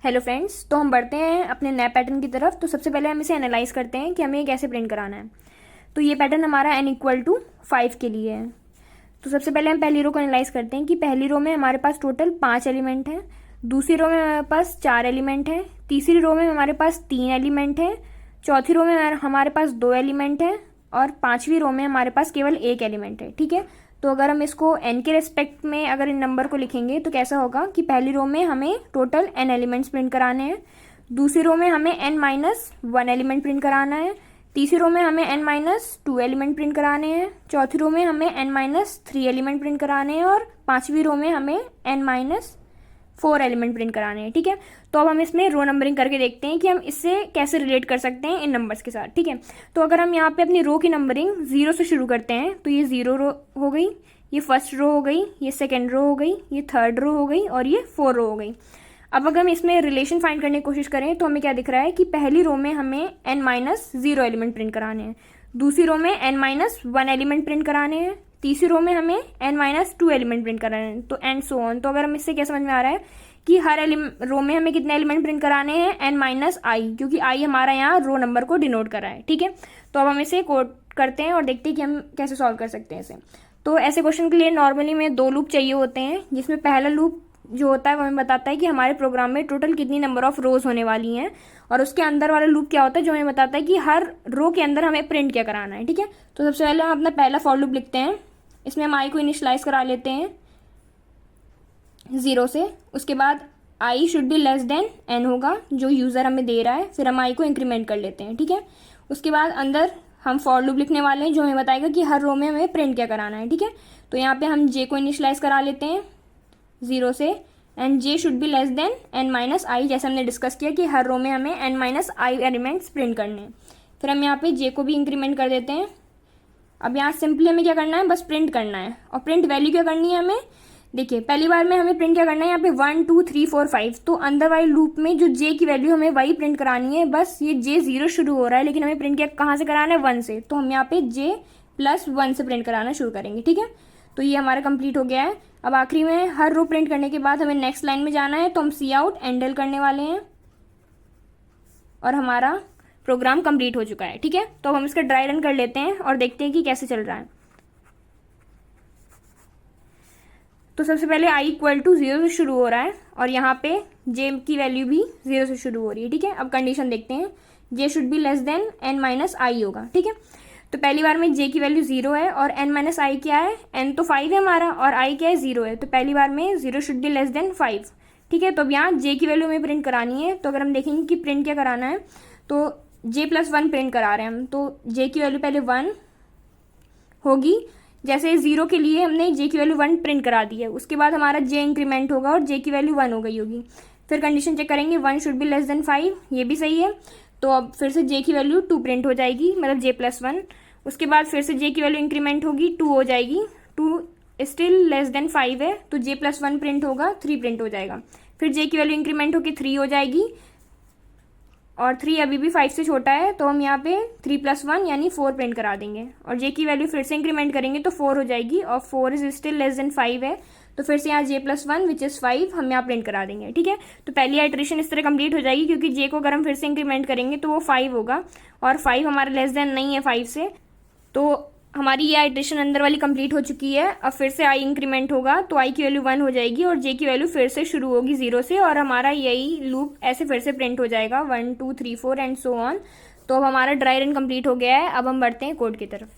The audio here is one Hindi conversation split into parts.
हेलो फ्रेंड्स, तो हम बढ़ते हैं अपने नए पैटर्न की तरफ। तो सबसे पहले हम इसे एनालाइज करते हैं कि हमें ये कैसे प्रिंट कराना है। तो ये पैटर्न हमारा n=5 के लिए है। तो सबसे पहले हम पहली रो को एनालाइज करते हैं कि पहली रो में हमारे पास टोटल 5 एलिमेंट हैं, दूसरी रो में हमारे पास 4 एलिमेंट हैं, तीसरी रो में हमारे पास 3 एलिमेंट हैं, चौथी रो में हमारे पास 2 एलिमेंट हैं और पाँचवीं रो में हमारे पास केवल 1 एलिमेंट है। ठीक है, तो अगर हम इसको n के रेस्पेक्ट में अगर इन नंबर को लिखेंगे तो कैसा होगा कि पहली रो में हमें टोटल n एलिमेंट्स प्रिंट कराने हैं, दूसरी रो में हमें n-1 एलिमेंट प्रिंट कराना है, तीसरी रो में हमें n-2 एलिमेंट प्रिंट कराने हैं, चौथी रो में हमें n-3 एलिमेंट प्रिंट कराने हैं और पांचवी रो में हमें n-4 एलिमेंट प्रिंट कराने हैं। ठीक है, तो अब हम इसमें रो नंबरिंग करके देखते हैं कि हम इससे कैसे रिलेट कर सकते हैं इन नंबर्स के साथ। ठीक है, तो अगर हम यहाँ पे अपनी रो की नंबरिंग 0 से शुरू करते हैं तो ये 0 रो हो गई, ये फर्स्ट रो हो गई, ये सेकेंड रो हो गई, ये थर्ड रो हो गई और ये 4 रो हो गई। अब अगर हम इसमें रिलेशन फाइंड करने की कोशिश करें तो हमें क्या दिख रहा है कि पहली रो में हमें n-0 एलिमेंट प्रिंट कराने हैं, दूसरी रो में n-1 एलिमेंट प्रिंट कराने हैं, तीसरी रो में हमें n-2 एलिमेंट प्रिंट कराने हैं, तो एंड सो ऑन। तो अगर हम इससे क्या समझ में आ रहा है कि हर रो में हमें कितने एलिमेंट प्रिंट कराने हैं n-i, क्योंकि i हमारा यहाँ रो नंबर को डिनोट कर रहा है। ठीक है, तो अब हम इसे कोड करते हैं और देखते हैं कि हम कैसे सॉल्व कर सकते हैं इसे। तो ऐसे क्वेश्चन के लिए नॉर्मली में 2 लूप चाहिए होते हैं, जिसमें पहला लूप जो होता है वो हमें बताता है कि हमारे प्रोग्राम में टोटल कितनी नंबर ऑफ रोज होने वाली हैं, और उसके अंदर वाला लूप क्या होता है जो हमें बताता है कि हर रो के अंदर हमें प्रिंट क्या कराना है। ठीक है, तो सबसे पहले हम अपना पहला फॉर लूप लिखते हैं। इसमें हम आई को इनिशियलाइज करा लेते हैं 0 से, उसके बाद I should be less than n होगा जो यूज़र हमें दे रहा है, फिर हम आई को इंक्रीमेंट कर लेते हैं। ठीक है, उसके बाद अंदर हम फॉर लूप लिखने वाले हैं जो हमें बताएगा कि हर रो में हमें प्रिंट क्या कराना है। ठीक है, तो यहाँ पे हम जे को इनिशियलाइज करा लेते हैं 0 से, and J should be less than n-i, जैसे हमने डिस्कस किया कि हर रो में हमें n-i एलिमेंट्स प्रिंट करने हैं। फिर हम यहाँ पे जे को भी इंक्रीमेंट कर देते हैं। अब यहाँ सिंपली हमें क्या करना है, बस प्रिंट करना है। और प्रिंट वैल्यू क्या करनी है हमें, देखिए पहली बार में हमें प्रिंट क्या करना है, यहाँ पे 1 2 3 4 5, तो अंदर वाले लूप में जो जे की वैल्यू हमें वही प्रिंट करानी है। बस ये जे 0 शुरू हो रहा है लेकिन हमें प्रिंट क्या कहाँ से कराना है, 1 से, तो हम यहाँ पे जे +1 से प्रिंट कराना शुरू करेंगे। ठीक है, तो ये हमारा कंप्लीट हो गया है। अब आखिरी में हर रो प्रिंट करने के बाद हमें नेक्स्ट लाइन में जाना है, तो हम सी आउट एंडल करने वाले हैं और हमारा प्रोग्राम कंप्लीट हो चुका है। ठीक है, तो अब हम इसका ड्राई रन कर लेते हैं और देखते हैं कि कैसे चल रहा है। तो सबसे पहले i=0 से शुरू हो रहा है और यहाँ पे j की वैल्यू भी 0 से शुरू हो रही है। ठीक है, अब कंडीशन देखते हैं, j should be less than n-i होगा। ठीक है, तो पहली बार में j की वैल्यू 0 है और n-i क्या है, n तो 5 है हमारा और i क्या है, 0 है, तो पहली बार में 0 शुड बी लेस देन 5। ठीक है, तो अब यहाँ j की वैल्यू हमें प्रिंट करानी है। तो अगर हम देखेंगे कि प्रिंट क्या कराना है, तो j+1 प्रिंट करा रहे हैं हम, तो j की वैल्यू पहले 1 होगी। जैसे 0 के लिए हमने j की वैल्यू 1 प्रिंट करा दी है, उसके बाद हमारा j इंक्रीमेंट होगा और j की वैल्यू 1 हो गई होगी। फिर कंडीशन चेक करेंगे, 1 शुड बी लेस देन 5, ये भी सही है, तो अब फिर से j की वैल्यू 2 प्रिंट हो जाएगी, मतलब j+1। उसके बाद फिर से j की वैल्यू इंक्रीमेंट होगी, 2 हो जाएगी, 2 स्टिल लेस देन 5 है, तो j+1 प्रिंट होगा, 3 प्रिंट हो जाएगा। फिर j की वैल्यू इंक्रीमेंट होगी, 3 हो जाएगी और 3 अभी भी 5 से छोटा है, तो हम यहाँ पे 3+1 यानी 4 प्रिंट करा देंगे और j की वैल्यू फिर से इंक्रीमेंट करेंगे तो 4 हो जाएगी और 4 इज स्टिल लेस देन 5 है, तो फिर से यहाँ j+1 विच इज़ 5 हम यहाँ प्रिंट करा देंगे। ठीक है, तो पहली आइट्रेशन इस तरह कंप्लीट हो जाएगी क्योंकि j को अगर हम फिर से इंक्रीमेंट करेंगे तो वो 5 होगा और 5 हमारा लेस देन नहीं है 5 से, तो हमारी ये आइट्रेशन अंदर वाली कंप्लीट हो चुकी है। अब फिर से i इंक्रीमेंट होगा तो i की वैल्यू 1 हो जाएगी और j की वैल्यू फिर से शुरू होगी 0 से और हमारा यही लूप ऐसे फिर से प्रिंट हो जाएगा 1 2 3 4 एंड सो ऑन। तो अब हमारा ड्राई रन कंप्लीट हो गया है। अब हम बढ़ते हैं कोड की तरफ।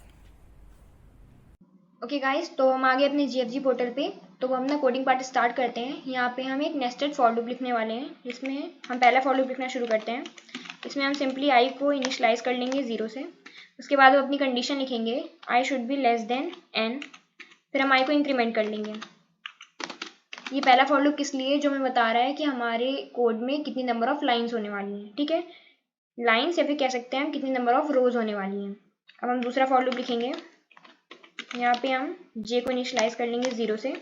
ओके गाइस, तो हम आ गए अपने GFG पोर्टल पे। तो हम अपना कोडिंग पार्ट स्टार्ट करते हैं। यहाँ पे हम एक नेस्टेड फॉर लूप लिखने वाले हैं, जिसमें हम पहला फॉर लूप लिखना शुरू करते हैं। इसमें हम सिंपली i को इनिशियलाइज कर लेंगे 0 से, उसके बाद हम अपनी कंडीशन लिखेंगे i should be less than n, फिर हम i को इंक्रीमेंट कर लेंगे। ये पहला फॉर लूप किस लिए, जो हमें बता रहा है कि हमारे कोड में कितनी नंबर ऑफ लाइन्स होने वाली हैं। ठीक है, लाइन्स या फिर कह सकते हैं हम कितनी नंबर ऑफ रोज होने वाली हैं। अब हम दूसरा फॉर लूप लिखेंगे, यहाँ पे हम j को इनिशियलाइज कर लेंगे 0 से,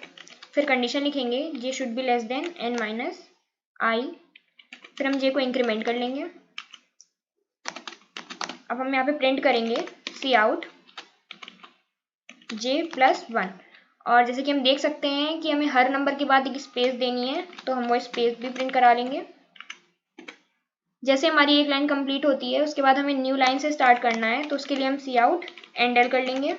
फिर कंडीशन लिखेंगे j should be less than n-i, फिर हम j को इंक्रीमेंट कर लेंगे। अब हम यहाँ पे प्रिंट करेंगे सी आउट j+1, और जैसे कि हम देख सकते हैं कि हमें हर नंबर के बाद एक स्पेस देनी है, तो हम वो स्पेस भी प्रिंट करा लेंगे। जैसे हमारी एक लाइन कंप्लीट होती है उसके बाद हमें न्यू लाइन से स्टार्ट करना है, तो उसके लिए हम सी आउट एंडल कर लेंगे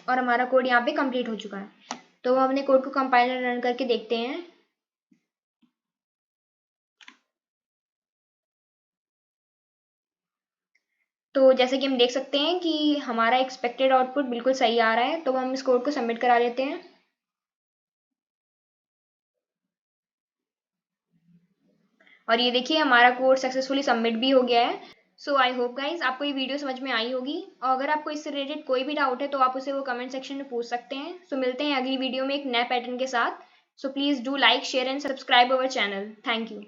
और हमारा कोड यहाँ पे कंप्लीट हो चुका है। तो हम अपने कोड को कंपाइलर रन करके देखते हैं। तो जैसे कि हम देख सकते हैं कि हमारा एक्सपेक्टेड आउटपुट बिल्कुल सही आ रहा है, तो हम इस कोड को सबमिट करा लेते हैं। और ये देखिए हमारा कोड सक्सेसफुली सबमिट भी हो गया है। सो आई होप गाइज आपको ये वीडियो समझ में आई होगी, और अगर आपको इससे रिलेटेड कोई भी डाउट है तो आप उसे वो कमेंट सेक्शन में पूछ सकते हैं। सो मिलते हैं अगली वीडियो में एक नए पैटर्न के साथ। So please do like share and subscribe our channel. Thank you.